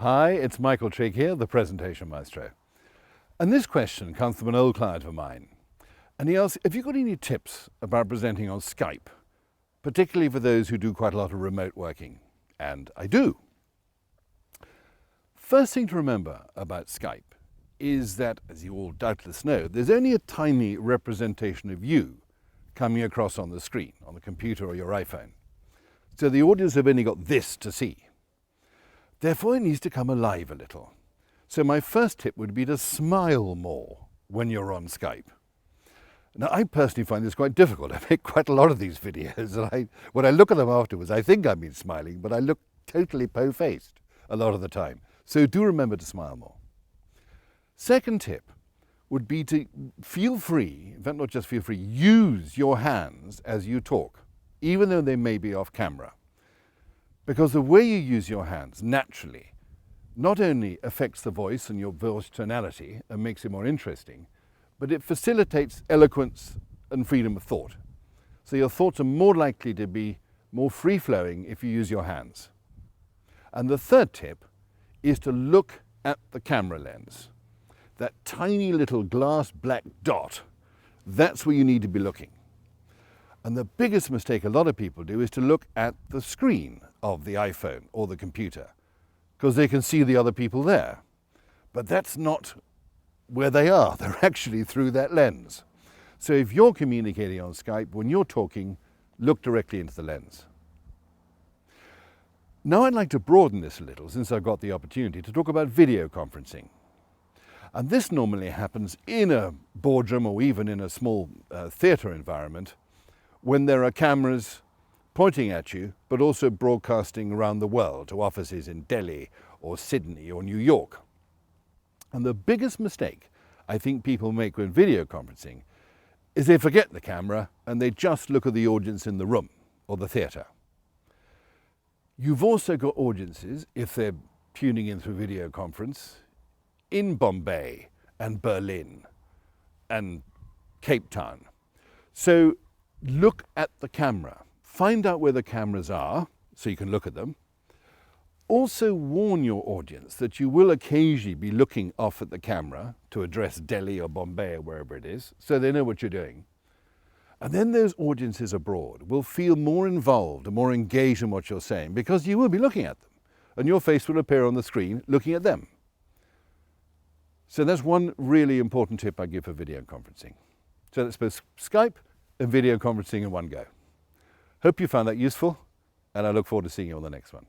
Hi, it's Michael Trigg here, the Presentation Maestro. And this question comes from an old client of mine. And he asks, have you got any tips about presenting on Skype, particularly for those who do quite a lot of remote working? And I do. First thing to remember about Skype is that, as you all doubtless know, there's only a tiny representation of you coming across on the screen, on the computer or your iPhone. So the audience have only got this to see. Therefore, it needs to come alive a little. So my first tip would be to smile more when you're on Skype. Now, I personally find this quite difficult. I make quite a lot of these videos, and when I look at them afterwards, I think I've been smiling, but I look totally po-faced a lot of the time. So do remember to smile more. Second tip would be to feel free, in fact, not just feel free, use your hands as you talk, even though they may be off camera. Because the way you use your hands naturally not only affects the voice and your voice tonality and makes it more interesting, but it facilitates eloquence and freedom of thought. So your thoughts are more likely to be more free-flowing if you use your hands. And the third tip is to look at the camera lens. That tiny little glass black dot, that's where you need to be looking. And the biggest mistake a lot of people do is to look at the screen of the iPhone or the computer, because they can see the other people there. But that's not where they are. They're actually through that lens. So if you're communicating on Skype, when you're talking, look directly into the lens. Now I'd like to broaden this a little, since I've got the opportunity, to talk about video conferencing. And this normally happens in a boardroom or even in a small theatre environment, when there are cameras pointing at you, but also broadcasting around the world to offices in Delhi or Sydney or New York. And the biggest mistake I think people make when video conferencing is they forget the camera and they just look at the audience in the room or the theatre. You've also got audiences, if they're tuning in through video conference, in Bombay and Berlin and Cape Town. So look at the camera. Find out where the cameras are so you can look at them. Also warn your audience that you will occasionally be looking off at the camera to address Delhi or Bombay or wherever it is, so they know what you're doing. And then those audiences abroad will feel more involved and more engaged in what you're saying because you will be looking at them and your face will appear on the screen looking at them. So that's one really important tip I give for video conferencing. So that's both Skype and video conferencing in one go. Hope you found that useful, and I look forward to seeing you on the next one.